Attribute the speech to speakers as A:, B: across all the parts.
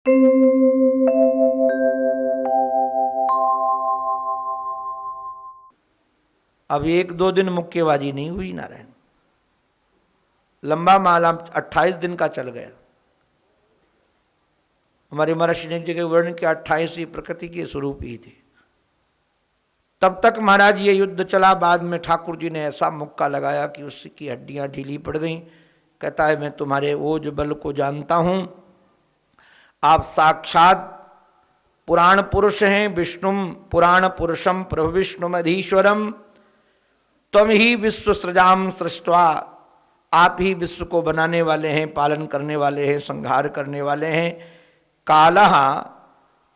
A: अब 1-2 दिन मुक्केबाजी नहीं हुई नारायण, लंबा माला 28 दिन का चल गया। हमारे महर्षि ने एक जगह वर्ण किया 28 ही प्रकृति के स्वरूप ही थे। तब तक महाराज ये युद्ध चला। बाद में ठाकुर जी ने ऐसा मुक्का लगाया कि उसकी हड्डियां ढीली पड़ गईं। कहता है मैं तुम्हारे ओज बल को जानता हूं, आप साक्षात पुराण पुरुष हैं, विष्णुम पुराण पुरुषम प्रभु विष्णुमधीश्वरम, तुम ही विश्व सृजाम सृष्टवा, आप ही विश्व को बनाने वाले हैं, पालन करने वाले हैं, संहार करने वाले हैं। कालः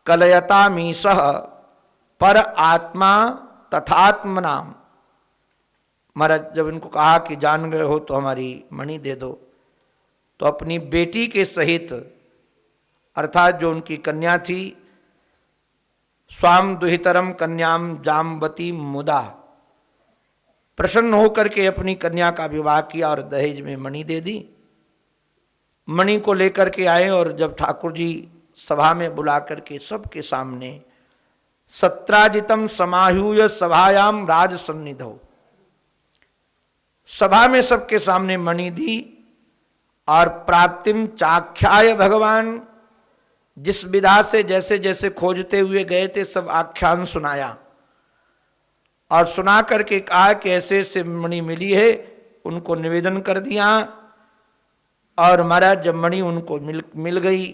A: कलयतामीशः पर आत्मा तथात्मनाम। महाराज जब इनको कहा कि जान गए हो तो हमारी मणि दे दो, तो अपनी बेटी के सहित अर्थात जो उनकी कन्या थी, स्वाम दुहितरम कन्याम जाम्बती मुदा, प्रसन्न होकर के अपनी कन्या का विवाह किया और दहेज में मणि दे दी। मणि को लेकर के आए और जब ठाकुर जी सभा में बुला करके सबके सामने सत्राजितम समाह्यूय सभायाम राज सन्निधौ, सभा में सबके सामने मणि दी और प्राप्तिम चाख्याय भगवान, जिस विधा से जैसे जैसे खोजते हुए गए थे सब आख्यान सुनाया और सुना करके कहा कि ऐसे ऐसे मणि मिली है, उनको निवेदन कर दिया। और महाराज जब मणि उनको मिल गई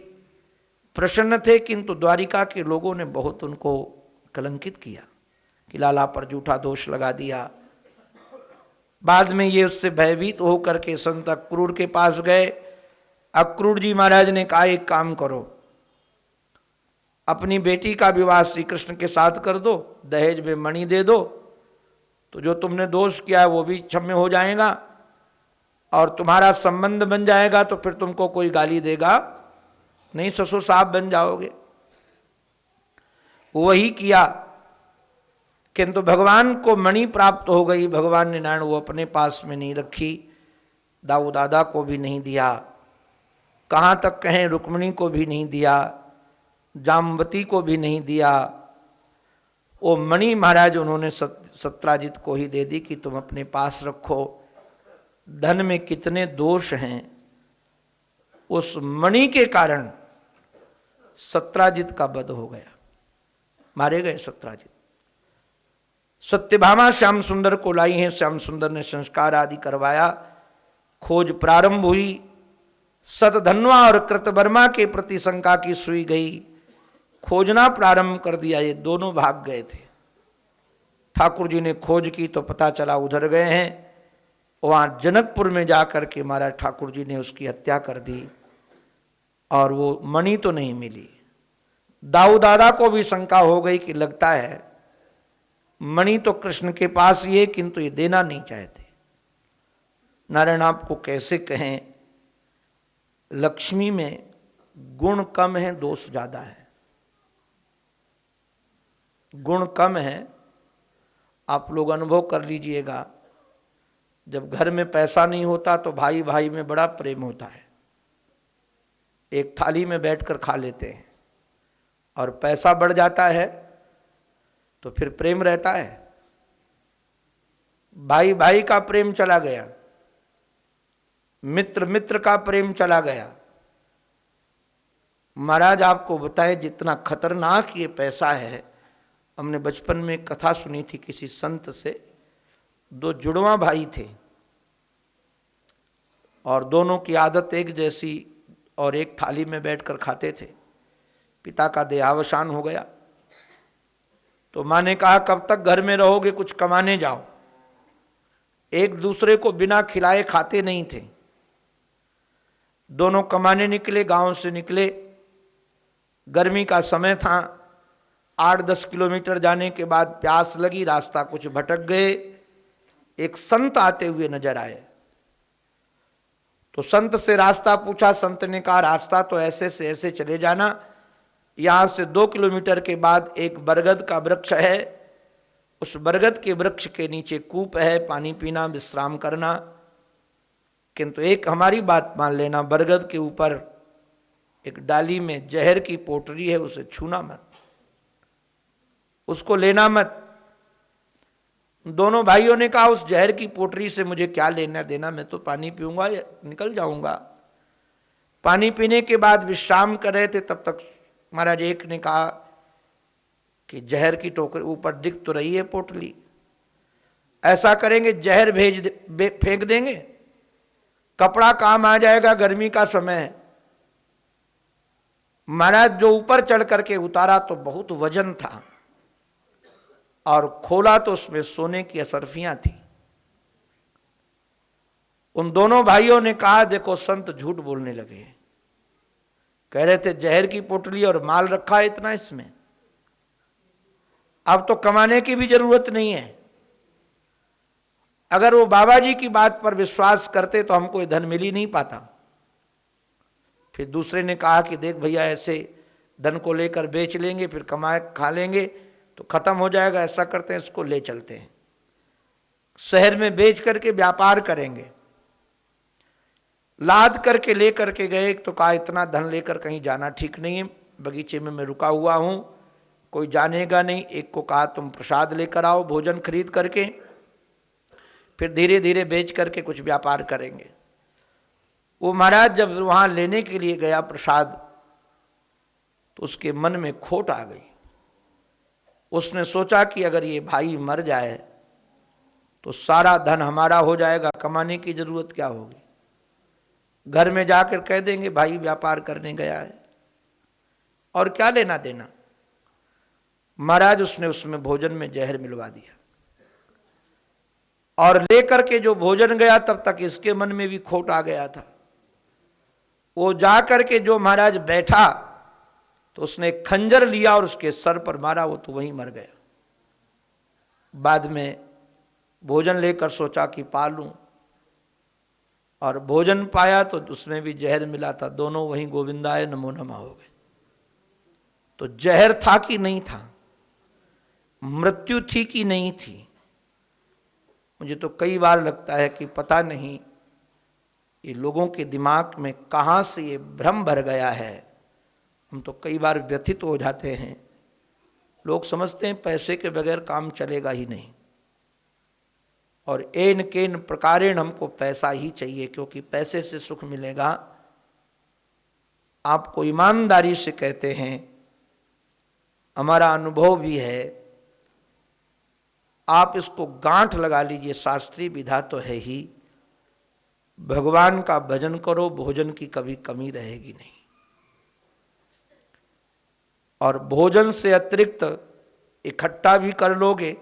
A: प्रसन्न थे, किंतु द्वारिका के लोगों ने बहुत उनको कलंकित किया कि लाला पर झूठा दोष लगा दिया। बाद में ये उससे भयभीत होकर के संत अक्रूर के पास गए। अक्रूर जी महाराज ने कहा एक काम करो, अपनी बेटी का विवाह श्री कृष्ण के साथ कर दो, दहेज में मणि दे दो, तो जो तुमने दोष किया है वो भी क्षम्य हो जाएगा और तुम्हारा संबंध बन जाएगा, तो फिर तुमको कोई गाली देगा नहीं, ससुर साहब बन जाओगे। वही किया, किंतु भगवान को मणि प्राप्त हो गई। भगवान ने नारायण वो अपने पास में नहीं रखी, दाऊ दादा को भी नहीं दिया, कहाँ तक कहें रुक्मिणी को भी नहीं दिया, जाम्बती को भी नहीं दिया। वो मणि महाराज उन्होंने सत्राजित को ही दे दी कि तुम अपने पास रखो। धन में कितने दोष हैं, उस मणि के कारण सत्राजित का वध हो गया, मारे गए सत्राजित। सत्यभामा श्याम सुंदर को लाई हैं, श्याम सुंदर ने संस्कार आदि करवाया, खोज प्रारंभ हुई। सतधन्वा और कृतवर्मा के प्रति शंका की सुई गई, खोजना प्रारंभ कर दिया। ये दोनों भाग गए थे। ठाकुर जी ने खोज की तो पता चला उधर गए हैं। वहां जनकपुर में जाकर के महाराज ठाकुर जी ने उसकी हत्या कर दी और वो मणि तो नहीं मिली। दाऊ दादा को भी शंका हो गई कि लगता है मणि तो कृष्ण के पास ही है, किंतु ये देना नहीं चाहते। नारायण आपको कैसे कहें, लक्ष्मी में गुण कम है, दोष ज्यादा है। गुण कम है, आप लोग अनुभव कर लीजिएगा। जब घर में पैसा नहीं होता तो भाई भाई में बड़ा प्रेम होता है, एक थाली में बैठकर खा लेते हैं, और पैसा बढ़ जाता है तो फिर प्रेम रहता है। भाई भाई का प्रेम चला गया, मित्र मित्र का प्रेम चला गया। महाराज आपको बताए जितना खतरनाक ये पैसा है। हमने बचपन में कथा सुनी थी किसी संत से, 2 जुड़वा भाई थे और दोनों की आदत एक जैसी और एक थाली में बैठकर खाते थे। पिता का देहावसान हो गया तो माँ ने कहा कब तक घर में रहोगे, कुछ कमाने जाओ। एक दूसरे को बिना खिलाए खाते नहीं थे। दोनों कमाने निकले, गांव से निकले, गर्मी का समय था। 8-10 किलोमीटर जाने के बाद प्यास लगी, रास्ता कुछ भटक गए। एक संत आते हुए नजर आए तो संत से रास्ता पूछा। संत ने कहा रास्ता तो ऐसे से ऐसे चले जाना, यहां से 2 किलोमीटर के बाद एक बरगद का वृक्ष है, उस बरगद के वृक्ष के नीचे कूप है, पानी पीना, विश्राम करना। किंतु एक हमारी बात मान लेना, बरगद के ऊपर एक डाली में जहर की पोटली है, उसे छूना मत, उसको लेना मत। दोनों भाइयों ने कहा उस जहर की पोटली से मुझे क्या लेना देना, मैं तो पानी पीऊंगा या निकल जाऊंगा। पानी पीने के बाद विश्राम कर रहे थे, तब तक महाराज एक ने कहा कि जहर की टोकरी ऊपर दिख तो रही है पोटली, ऐसा करेंगे जहर फेंक देंगे, कपड़ा काम आ जाएगा, गर्मी का समय है। महाराज जो ऊपर चढ़ करके उतारा तो बहुत वजन था, और खोला तो उसमें सोने की असरफियां थी। उन दोनों भाइयों ने कहा देखो संत झूठ बोलने लगे, कह रहे थे जहर की पोटली और माल रखा है इतना इसमें, अब तो कमाने की भी जरूरत नहीं है। अगर वो बाबा जी की बात पर विश्वास करते तो हमको ये धन मिल ही नहीं पाता। फिर दूसरे ने कहा कि देख भैया, ऐसे धन को लेकर बेच लेंगे, फिर कमाए खा लेंगे तो खत्म हो जाएगा, ऐसा करते हैं इसको ले चलते हैं, शहर में बेच करके व्यापार करेंगे। लाद करके ले करके गए तो कहा इतना धन लेकर कहीं जाना ठीक नहीं है, बगीचे में मैं रुका हुआ हूं, कोई जानेगा नहीं। एक को कहा तुम प्रसाद लेकर आओ भोजन खरीद करके, फिर धीरे धीरे बेच करके कुछ व्यापार करेंगे। वो महाराज जब वहां लेने के लिए गया प्रसाद, तो उसके मन में खोट आ गई। उसने सोचा कि अगर ये भाई मर जाए तो सारा धन हमारा हो जाएगा, कमाने की जरूरत क्या होगी। घर में जाकर कह देंगे भाई व्यापार करने गया है, और क्या लेना देना। महाराज उसने उसमें भोजन में जहर मिलवा दिया, और लेकर के जो भोजन गया तब तक इसके मन में भी खोट आ गया था। वो जाकर के जो महाराज बैठा तो उसने खंजर लिया और उसके सर पर मारा, वो तो वहीं मर गया। बाद में भोजन लेकर सोचा कि पा लूं, और भोजन पाया तो उसमें भी जहर मिला था, दोनों वहीं गोविंदाय नमो नमः हो गए। तो जहर था कि नहीं था, मृत्यु थी कि नहीं थी। मुझे तो कई बार लगता है कि पता नहीं ये लोगों के दिमाग में कहां से ये भ्रम भर गया है। हम तो कई बार व्यथित हो जाते हैं। लोग समझते हैं पैसे के बगैर काम चलेगा ही नहीं, और एन केन प्रकारेण हमको पैसा ही चाहिए, क्योंकि पैसे से सुख मिलेगा। आपको ईमानदारी से कहते हैं, हमारा अनुभव भी है, आप इसको गांठ लगा लीजिए, शास्त्रीय विधा तो है ही, भगवान का भजन करो, भोजन की कभी कमी रहेगी नहीं। और भोजन से अतिरिक्त इकट्ठा भी कर लोगे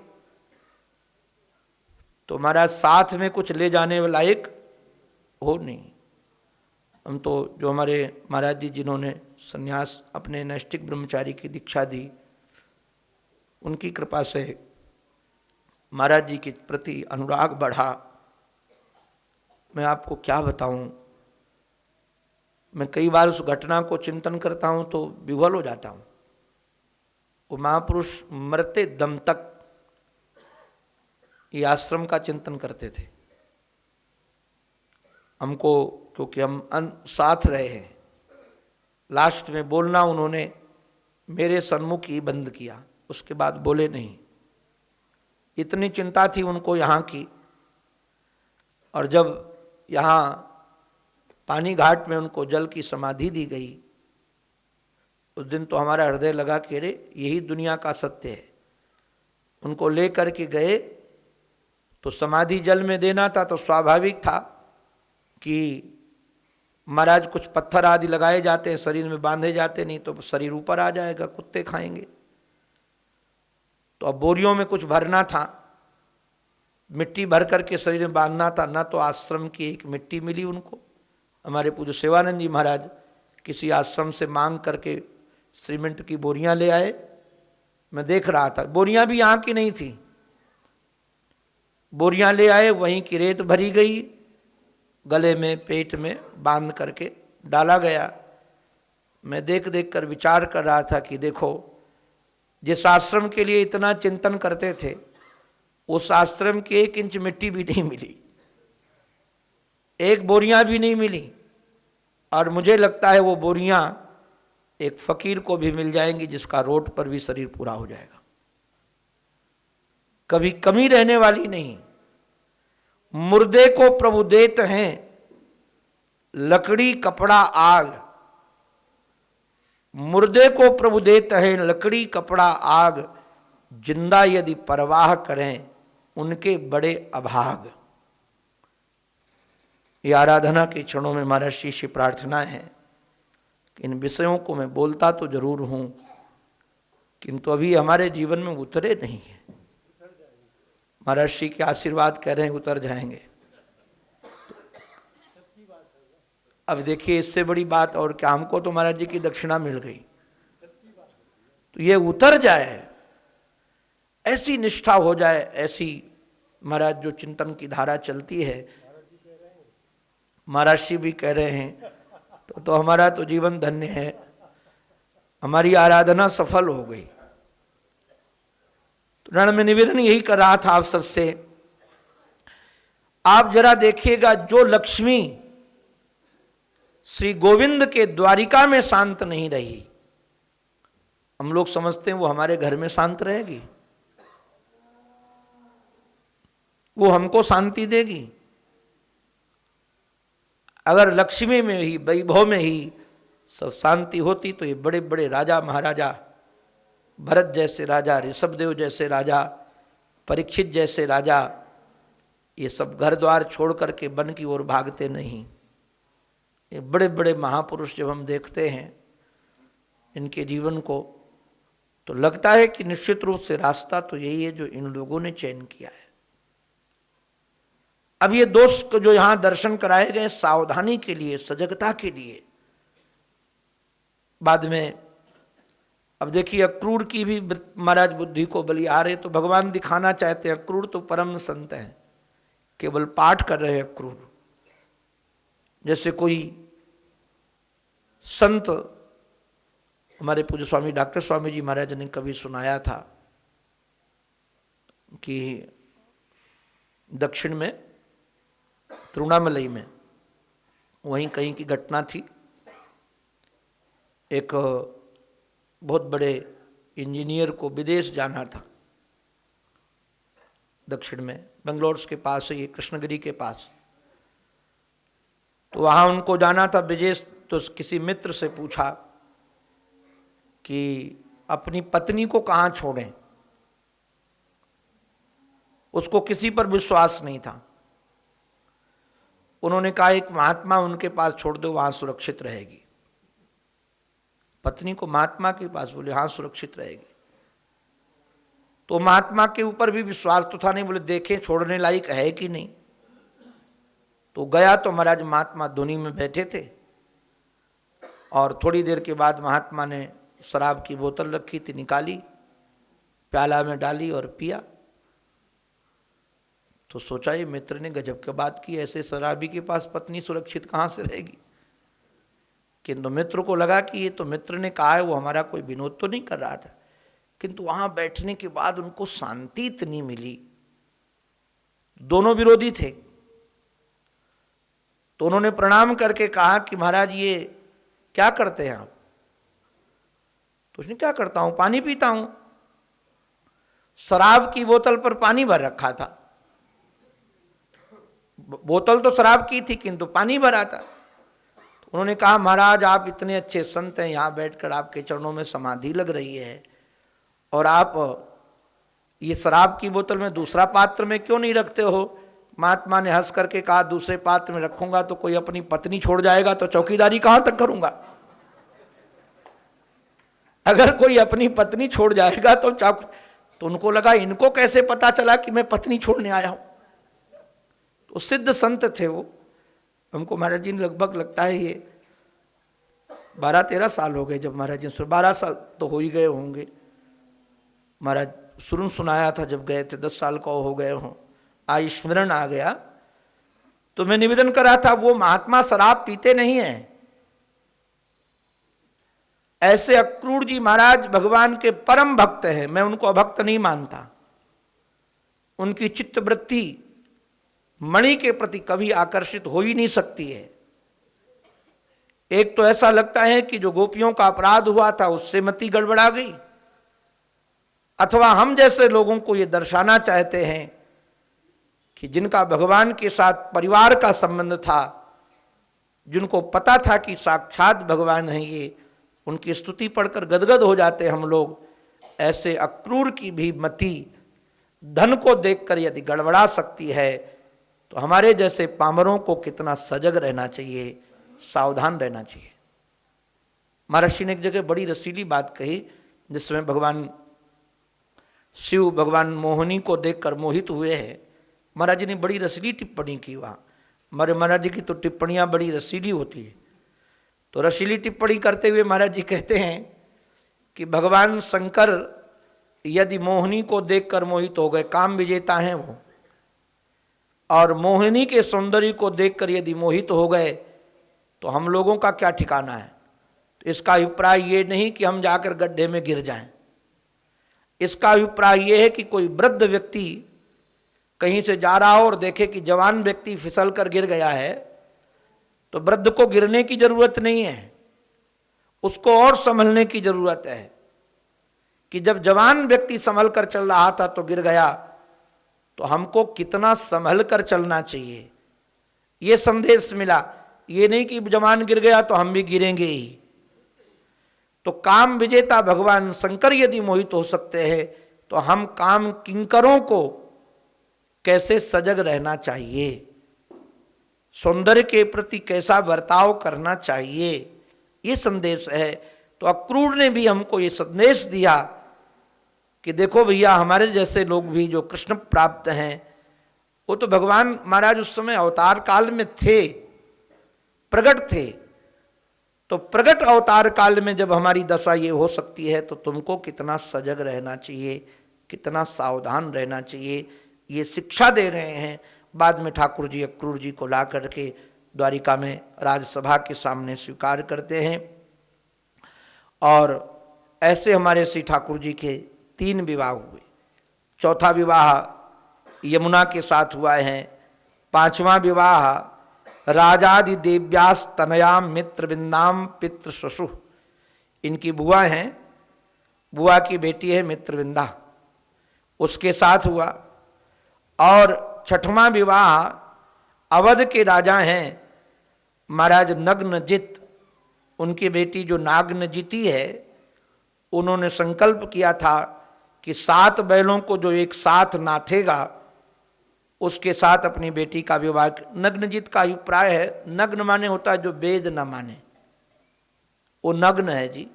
A: तो महाराज साथ में कुछ ले जाने लायक हो नहीं। हम तो जो हमारे महाराज जी जिन्होंने संन्यास अपने नैष्ठिक ब्रह्मचारी की दीक्षा दी, उनकी कृपा से महाराज जी के प्रति अनुराग बढ़ा। मैं आपको क्या बताऊं, मैं कई बार उस घटना को चिंतन करता हूं तो विह्वल हो जाता हूं। वो महापुरुष मरते दम तक ये आश्रम का चिंतन करते थे। हमको, क्योंकि हम साथ रहे हैं, लास्ट में बोलना उन्होंने मेरे सन्मुख ही बंद किया, उसके बाद बोले नहीं। इतनी चिंता थी उनको यहाँ की। और जब यहाँ पानी घाट में उनको जल की समाधि दी गई, उस दिन तो हमारा हृदय लगा कि अरे यही दुनिया का सत्य है। उनको ले करके गए तो समाधि जल में देना था, तो स्वाभाविक था कि महाराज कुछ पत्थर आदि लगाए जाते हैं, शरीर में बांधे जाते, नहीं तो शरीर ऊपर आ जाएगा, कुत्ते खाएंगे। तो अब बोरियों में कुछ भरना था, मिट्टी भर करके शरीर में बांधना था। ना तो आश्रम की एक मिट्टी मिली उनको। हमारे पूज्य सेवानंद जी महाराज किसी आश्रम से मांग करके सीमेंट की बोरियां ले आए। मैं देख रहा था, बोरियां भी यहाँ की नहीं थी। बोरियां ले आए, वहीं की रेत भरी गई, गले में पेट में बांध करके डाला गया। मैं देख देख कर विचार कर रहा था कि देखो, जिस आश्रम के लिए इतना चिंतन करते थे, उस आश्रम की 1 इंच मिट्टी भी नहीं मिली, 1 बोरियां भी नहीं मिली। और मुझे लगता है वो बोरियां एक फकीर को भी मिल जाएंगी जिसका रोड पर भी शरीर पूरा हो जाएगा, कभी कमी रहने वाली नहीं। मुर्दे को प्रभु देत हैं लकड़ी कपड़ा आग, मुर्दे को प्रभु देते हैं लकड़ी कपड़ा आग, जिंदा यदि परवाह करें उनके बड़े अभाग। ये आराधना के क्षणों में महाराज श्री से प्रार्थना है कि इन विषयों को मैं बोलता तो जरूर हूं, किंतु अभी हमारे जीवन में उतरे नहीं है। महाराज श्री के आशीर्वाद कह रहे हैं उतर जाएंगे। अब देखिए इससे बड़ी बात और क्या, हमको तो महाराज जी की दक्षिणा मिल गई, तो ये उतर जाए, ऐसी निष्ठा हो जाए, ऐसी महाराज जो चिंतन की धारा चलती है, महाराज श्री भी कह रहे हैं तो हमारा तो जीवन धन्य है, हमारी आराधना सफल हो गई। तो रण में निवेदन यही कर रहा था आप सबसे, आप जरा देखिएगा जो लक्ष्मी श्री गोविंद के द्वारिका में शांत नहीं रही, हम लोग समझते हैं वो हमारे घर में शांत रहेगी, वो हमको शांति देगी। अगर लक्ष्मी में ही वैभव में ही सब शांति होती तो ये बड़े बड़े राजा महाराजा, भरत जैसे राजा, ऋषभदेव जैसे राजा, परीक्षित जैसे राजा, ये सब घर द्वार छोड़ करके वन की ओर भागते नहीं। ये बड़े बड़े महापुरुष जब हम देखते हैं इनके जीवन को, तो लगता है कि निश्चित रूप से रास्ता तो यही है जो इन लोगों ने चयन किया है। अब ये दोस्त को जो यहां दर्शन कराए गए सावधानी के लिए, सजगता के लिए, बाद में अब देखिए अक्रूर की भी महाराज बुद्धि को बलि आ रहे, तो भगवान दिखाना चाहते हैं अक्रूर तो परम संत हैं, केवल पाठ कर रहे हैं अक्रूर। जैसे कोई संत, हमारे पूज्य स्वामी डॉक्टर स्वामी जी महाराज ने कभी सुनाया था कि दक्षिण में तिरुवन्नामलई में वहीं कहीं की घटना थी। एक बहुत बड़े इंजीनियर को विदेश जाना था, दक्षिण में बेंगलोर के पास है, ये कृष्णगिरी के पास। तो वहाँ उनको जाना था विदेश, तो किसी मित्र से पूछा कि अपनी पत्नी को कहाँ छोड़ें। उसको किसी पर विश्वास नहीं था। उन्होंने कहा एक महात्मा उनके पास छोड़ दो, वहां सुरक्षित रहेगी। पत्नी को महात्मा के पास, बोले हाँ सुरक्षित रहेगी। तो महात्मा के ऊपर भी विश्वास तो था नहीं, बोले देखें छोड़ने लायक है कि नहीं। तो गया तो महाराज महात्मा धुनी में बैठे थे, और थोड़ी देर के बाद महात्मा ने शराब की बोतल रखी थी, निकाली, प्याला में डाली और पिया। तो सोचा ये मित्र ने गजब की बात की, ऐसे शराबी के पास पत्नी सुरक्षित कहाँ से रहेगी। किंतु मित्र को लगा कि ये तो मित्र ने कहा है, वो हमारा कोई विनोद तो नहीं कर रहा था। किंतु वहां बैठने के बाद उनको शांति इतनी मिली, दोनों विरोधी थे। तो उन्होंने प्रणाम करके कहा कि महाराज ये क्या करते हैं आप। तो उसने क्या करता हूं, पानी पीता हूं। शराब की बोतल पर पानी भर रखा था, बोतल तो शराब की थी किंतु पानी भरा था। तो उन्होंने कहा महाराज आप इतने अच्छे संत हैं, यहां बैठकर आपके चरणों में समाधि लग रही है, और आप ये शराब की बोतल में दूसरा पात्र में क्यों नहीं रखते हो। महात्मा ने हंस करके कहा दूसरे पात्र में रखूंगा तो कोई अपनी पत्नी छोड़ जाएगा तो चौकीदारी कहां तक करूंगा। अगर कोई अपनी पत्नी छोड़ जाएगा तो उनको लगा इनको कैसे पता चला कि मैं पत्नी छोड़ने आया हूं। तो सिद्ध संत थे वो। हमको महाराज जी ने लगभग लगता है ये 12-13 साल हो गए जब महाराज जी, 12 साल तो हो ही गए होंगे। महाराज शुरू सुनाया था जब गए थे, 10 साल का हो गए हों। आज स्मरण आ गया तो मैं निवेदन कर रहा था, वो महात्मा शराब पीते नहीं है। ऐसे अक्रूर जी महाराज भगवान के परम भक्त हैं, मैं उनको अभक्त नहीं मानता। उनकी चित्तवृत्ति मणि के प्रति कभी आकर्षित हो ही नहीं सकती है। एक तो ऐसा लगता है कि जो गोपियों का अपराध हुआ था उससे मति गड़बड़ा गई, अथवा हम जैसे लोगों को ये दर्शाना चाहते हैं कि जिनका भगवान के साथ परिवार का संबंध था, जिनको पता था कि साक्षात भगवान हैं ये, उनकी स्तुति पढ़कर गदगद हो जाते हम लोग। ऐसे अक्रूर की भी मति धन को देखकर यदि गड़बड़ा सकती है तो हमारे जैसे पामरों को कितना सजग रहना चाहिए, सावधान रहना चाहिए। महर्षि ने एक जगह बड़ी रसीली बात कही, जिसमें भगवान शिव भगवान मोहिनी को देखकर मोहित हुए हैं। महाराज जी ने बड़ी रसीली टिप्पणी की वहाँ। हमारे महाराज जी की तो टिप्पणियाँ बड़ी रसीली होती है। तो रसीली टिप्पणी करते हुए महाराज जी कहते हैं कि भगवान शंकर यदि मोहिनी को देखकर मोहित हो गए, काम विजेता हैं वो, और मोहिनी के सौंदर्य को देखकर यदि मोहित हो गए तो हम लोगों का क्या ठिकाना है। तो इसका अभिप्राय ये नहीं कि हम जाकर गड्ढे में गिर जाएं। इसका अभिप्राय ये है कि कोई वृद्ध व्यक्ति कहीं से जा रहा हो और देखे कि जवान व्यक्ति फिसल कर गिर गया है, तो वृद्ध को गिरने की जरूरत नहीं है, उसको और संभलने की जरूरत है कि जब जवान व्यक्ति संभल कर चल रहा था तो गिर गया, तो हमको कितना संभल कर चलना चाहिए, ये संदेश मिला। ये नहीं कि जवान गिर गया तो हम भी गिरेंगे ही। तो काम विजेता भगवान शंकर यदि मोहित हो सकते हैं तो हम काम किंकरों को कैसे सजग रहना चाहिए, सौंदर्य के प्रति कैसा बर्ताव करना चाहिए, ये संदेश है। तो अक्रूर ने भी हमको ये संदेश दिया कि देखो भैया, हमारे जैसे लोग भी जो कृष्ण प्राप्त हैं, वो तो भगवान महाराज उस समय अवतार काल में थे, प्रकट थे। तो प्रकट अवतार काल में जब हमारी दशा ये हो सकती है तो तुमको कितना सजग रहना चाहिए, कितना सावधान रहना चाहिए, ये शिक्षा दे रहे हैं। बाद में ठाकुर जी अक्रूर जी को ला करके द्वारिका में राजसभा के सामने स्वीकार करते हैं। और ऐसे हमारे श्री ठाकुर जी के 3 विवाह हुए। चौथा विवाह यमुना के साथ हुआ है। 5वां विवाह राजादि देव्यास तनयाम मित्र विंदाम पितृ शशु, इनकी बुआ हैं, बुआ की बेटी है मित्रविंदा, उसके साथ हुआ। और 6वां विवाह अवध के राजा हैं महाराज नग्नजित, उनकी बेटी जो नागनजिती है, उन्होंने संकल्प किया था कि 7 बैलों को जो एक साथ नाथेगा उसके साथ अपनी बेटी का विवाह। नग्नजित का अभिप्राय है, नग्न माने होता है जो वेद न माने, वो नग्न है जी।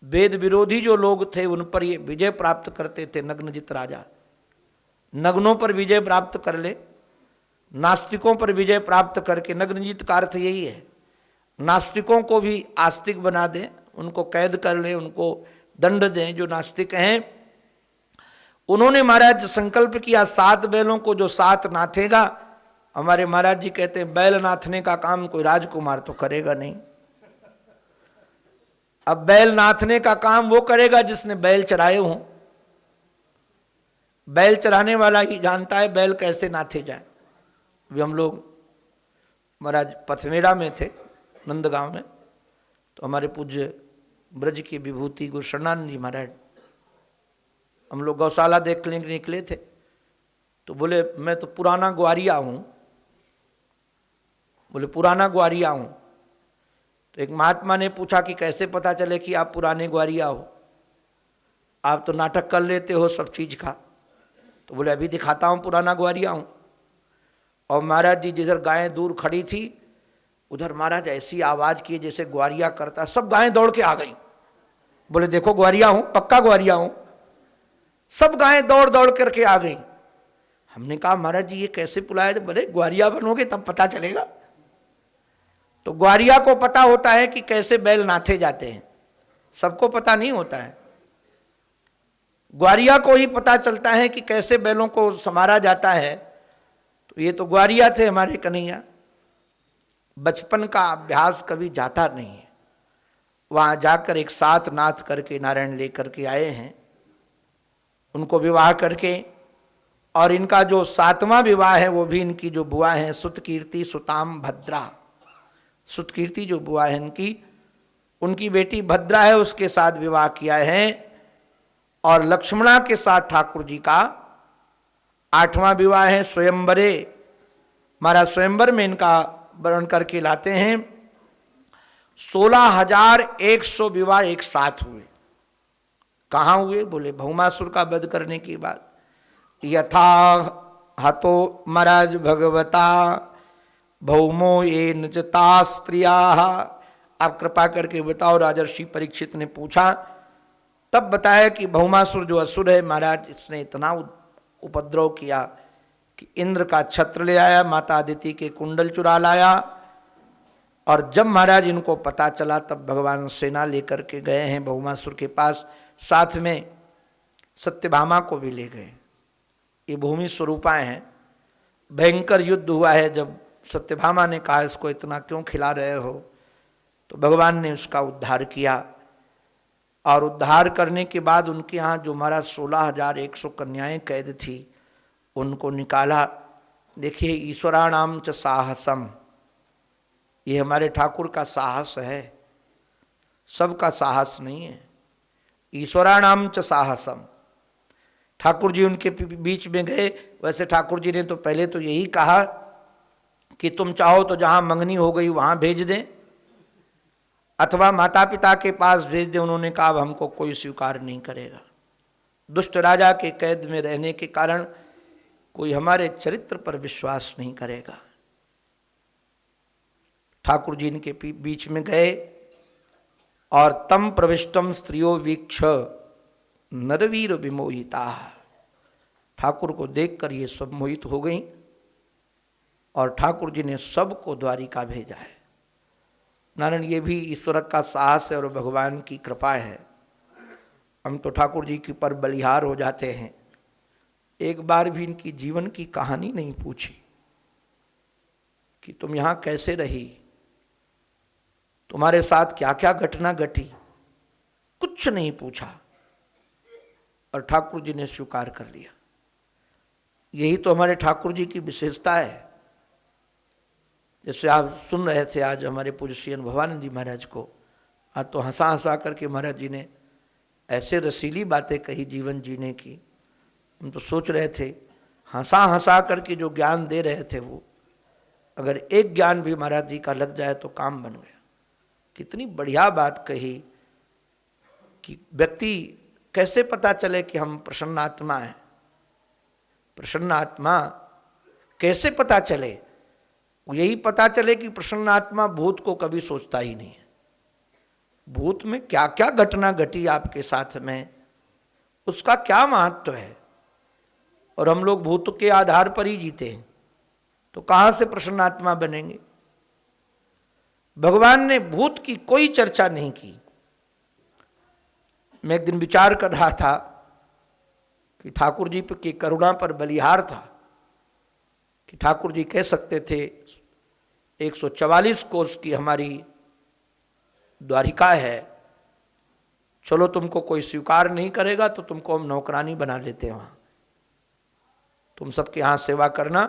A: वेद विरोधी जो लोग थे उन पर ये विजय प्राप्त करते थे नग्नजित राजा। नग्नों पर विजय प्राप्त कर ले, नास्तिकों पर विजय प्राप्त करके, नग्नजित का अर्थ यही है, नास्तिकों को भी आस्तिक बना दें, उनको कैद कर ले, उनको दंड दें जो नास्तिक हैं। उन्होंने महाराज संकल्प किया 7 बैलों को जो 7 नाथेगा। हमारे महाराज जी कहते हैं बैल नाथने का काम कोई राजकुमार तो करेगा नहीं। अब बैल नाथने का काम वो करेगा जिसने बैल चराए हों। बैल चराने वाला ही जानता है बैल कैसे नाथे जाए। अभी हम लोग महाराज पथमेड़ा में थे, नंदगांव में, तो हमारे पूज्य ब्रज की विभूति गुरुशरणानंद जी महाराज, हम लोग गौशाला देखने निकले थे, तो बोले मैं तो पुराना ग्वारिया हूँ। बोले पुराना ग्वारिया हूँ। तो एक महात्मा ने पूछा कि कैसे पता चले कि आप पुराने ग्वारिया हो, आप तो नाटक कर लेते हो सब चीज़ का। तो बोले अभी दिखाता हूँ पुराना ग्वारिया हूँ। और महाराज जी जिधर गायें दूर खड़ी थी उधर महाराज ऐसी आवाज़ की जैसे ग्वारिया करता, सब गायें दौड़ के आ गई। बोले देखो ग्वारिया हूँ, पक्का ग्वारिया हूँ। सब गायें दौड़ दौड़ करके आ गई। हमने कहा महाराज जी ये कैसे बुलाया? जब बोले ग्वारिया बनोगे तब पता चलेगा। तो ग्वारिया को पता होता है कि कैसे बैल नाथे जाते हैं, सबको पता नहीं होता है। ग्वारिया को ही पता चलता है कि कैसे बैलों को संवारा जाता है। तो ये तो ग्वारिया थे हमारे कन्हैया। बचपन का अभ्यास कभी जाता नहीं है, वहाँ जाकर एक साथ नाथ करके नारायण लेकर के आए हैं, उनको विवाह करके। और इनका जो 7वां विवाह है वो भी इनकी जो बुआ है सुत कीर्ति सुताम भद्रा, सुतकीर्ति जो बुआ है इनकी, उनकी बेटी भद्रा है, उसके साथ विवाह किया है। और लक्ष्मणा के साथ ठाकुर जी का 8वां विवाह है। स्वयंवरे, महाराज स्वयंवर में इनका वर्ण करके लाते हैं। 16,100 विवाह एक साथ हुए। कहाँ हुए? बोले भौमासुर का वध करने के बाद। यथा हतो महाराज भगवता भौमो ये नचता स्त्रिया। आप कृपा करके बताओ, राजर्षि परीक्षित ने पूछा। तब बताया कि भौमासुर जो असुर है महाराज, इसने इतना उपद्रव किया कि इंद्र का छत्र ले आया, माता अदिति के कुंडल चुरा लाया। और जब महाराज इनको पता चला तब भगवान सेना लेकर के गए हैं भौमासुर के पास, साथ में सत्यभामा को भी ले गए। ये भूमि स्वरूपाएं हैं। भयंकर युद्ध हुआ है। जब सत्यभामा ने कहा इसको इतना क्यों खिला रहे हो, तो भगवान ने उसका उद्धार किया। और उद्धार करने के बाद उनके यहाँ जो महाराज 16,100 कन्याएं कैद थी उनको निकाला। देखिए, ईश्वराणाम च साहसम, ये हमारे ठाकुर का साहस है, सबका साहस नहीं है। ईश्वराणाम च साहसम, ठाकुर जी उनके बीच में गए। वैसे ठाकुर जी ने तो पहले तो यही कहा कि तुम चाहो तो जहां मंगनी हो गई वहां भेज दें, अथवा माता पिता के पास भेज दें। उन्होंने कहा अब हमको कोई स्वीकार नहीं करेगा। दुष्ट राजा के कैद में रहने के कारण कोई हमारे चरित्र पर विश्वास नहीं करेगा। ठाकुर जी इनके बीच में गए और तम प्रविष्टम स्त्रियो वीक्ष नरवीर विमोहिता। ठाकुर को देखकर ये सब मोहित हो गई और ठाकुर जी ने सबको द्वारिका भेजा है। नारायण, ये भी ईश्वर का साहस है और भगवान की कृपा है। हम तो ठाकुर जी के पर बलिहार हो जाते हैं। एक बार भी इनकी जीवन की कहानी नहीं पूछी कि तुम यहां कैसे रही, तुम्हारे साथ क्या क्या घटना घटी, कुछ नहीं पूछा और ठाकुर जी ने स्वीकार कर लिया। यही तो हमारे ठाकुर जी की विशेषता है। जैसे आप सुन रहे थे आज हमारे पूज्य श्री भवानंद जी महाराज को, आज तो हंसा हंसा करके महाराज जी ने ऐसे रसीली बातें कही जीवन जीने की। हम तो सोच रहे थे, हंसा हंसा करके जो ज्ञान दे रहे थे वो अगर एक ज्ञान भी महाराज जी का लग जाए तो काम बन गया। कितनी बढ़िया बात कही कि व्यक्ति कैसे पता चले कि हम प्रसन्न आत्मा हैं। प्रसन्न आत्मा कैसे पता चले? यही पता चले कि प्रसन्न आत्मा भूत को कभी सोचता ही नहीं है। भूत में क्या क्या घटना घटी आपके साथ में, उसका क्या महत्व है। और हम लोग भूत के आधार पर ही जीते हैं, तो कहां से प्रसन्न आत्मा बनेंगे? भगवान ने भूत की कोई चर्चा नहीं की। मैं एक दिन विचार कर रहा था कि ठाकुर जी की करुणा पर बलिहार था कि ठाकुर जी कह सकते थे 144 कोस की हमारी द्वारिका है, चलो तुमको कोई स्वीकार नहीं करेगा तो तुमको हम नौकरानी बना देते हैं, वहां तुम सबके यहाँ सेवा करना,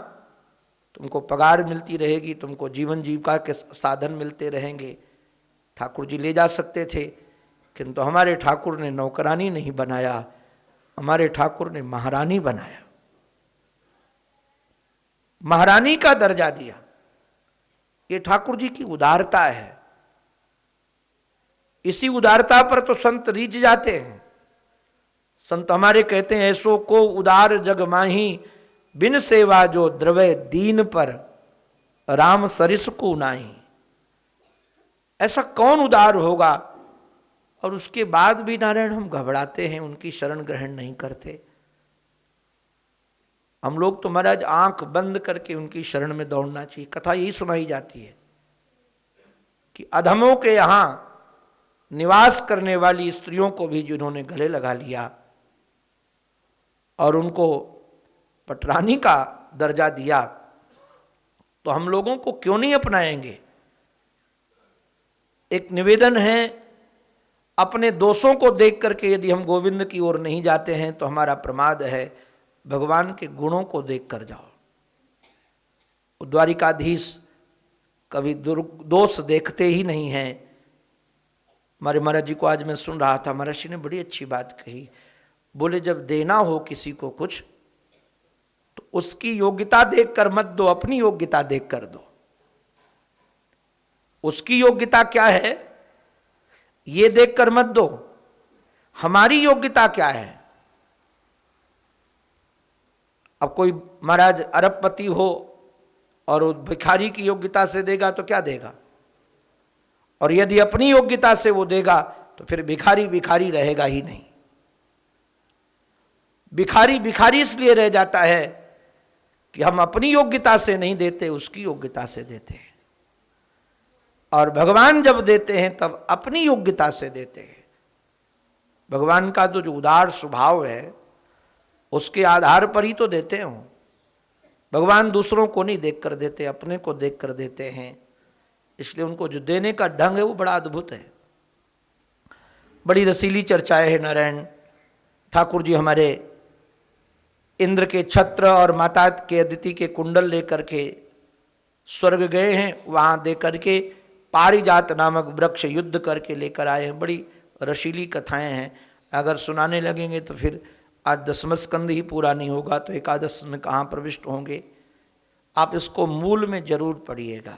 A: तुमको पगार मिलती रहेगी, तुमको जीवन जीविका के साधन मिलते रहेंगे। ठाकुर जी ले जा सकते थे, किंतु हमारे ठाकुर ने नौकरानी नहीं बनाया, हमारे ठाकुर ने महारानी बनाया, महारानी का दर्जा दिया। ये ठाकुर जी की उदारता है। इसी उदारता पर तो संत रीझ जाते हैं। संत हमारे कहते हैं, ऐसो को उदार जग माही, बिन सेवा जो द्रवय दीन पर, राम सरिस को नाही। ऐसा कौन उदार होगा? और उसके बाद भी नारायण हम घबराते हैं, उनकी शरण ग्रहण नहीं करते। हम लोग तो महाराज आंख बंद करके उनकी शरण में दौड़ना चाहिए। कथा यही सुनाई जाती है कि अधमों के यहां निवास करने वाली स्त्रियों को भी जिन्होंने गले लगा लिया और उनको पटरानी का दर्जा दिया, तो हम लोगों को क्यों नहीं अपनाएंगे? एक निवेदन है, अपने दोषों को देख करके यदि हम गोविंद की ओर नहीं जाते हैं तो हमारा प्रमाद है। भगवान के गुणों को देख कर जाओ। द्वारिकाधीश कभी दोष देखते ही नहीं हैं। हमारे महाराज जी को आज मैं सुन रहा था, महाराज जी ने बड़ी अच्छी बात कही। बोले जब देना हो किसी को कुछ तो उसकी योग्यता देखकर मत दो, अपनी योग्यता देखकर दो। उसकी योग्यता क्या है ये देखकर मत दो, हमारी योग्यता क्या है। अब कोई महाराज अरबपति हो और वो भिखारी की योग्यता से देगा तो क्या देगा, और यदि अपनी योग्यता से वो देगा तो फिर भिखारी भिखारी रहेगा ही नहीं। भिखारी भिखारी इसलिए रह जाता है कि हम अपनी योग्यता से नहीं देते, उसकी योग्यता से देते हैं। और भगवान जब देते हैं तब अपनी योग्यता से देते हैं। भगवान का तो जो उदार स्वभाव है उसके आधार पर ही तो देते हो। भगवान दूसरों को नहीं देख कर देते, अपने को देख कर देते हैं। इसलिए उनको जो देने का ढंग है वो बड़ा अद्भुत है। बड़ी रसीली चर्चाएं है। नारायण ठाकुर जी हमारे इंद्र के छत्र और माता के अदिति के कुंडल लेकर के स्वर्ग गए हैं, वहां दे करके पारिजात नामक वृक्ष युद्ध करके लेकर आए हैं। बड़ी रसीली कथाएं हैं। अगर सुनाने लगेंगे तो फिर आज 10वां स्कंद ही पूरा नहीं होगा तो एकादश में कहाँ प्रविष्ट होंगे। आप इसको मूल में जरूर पढ़िएगा।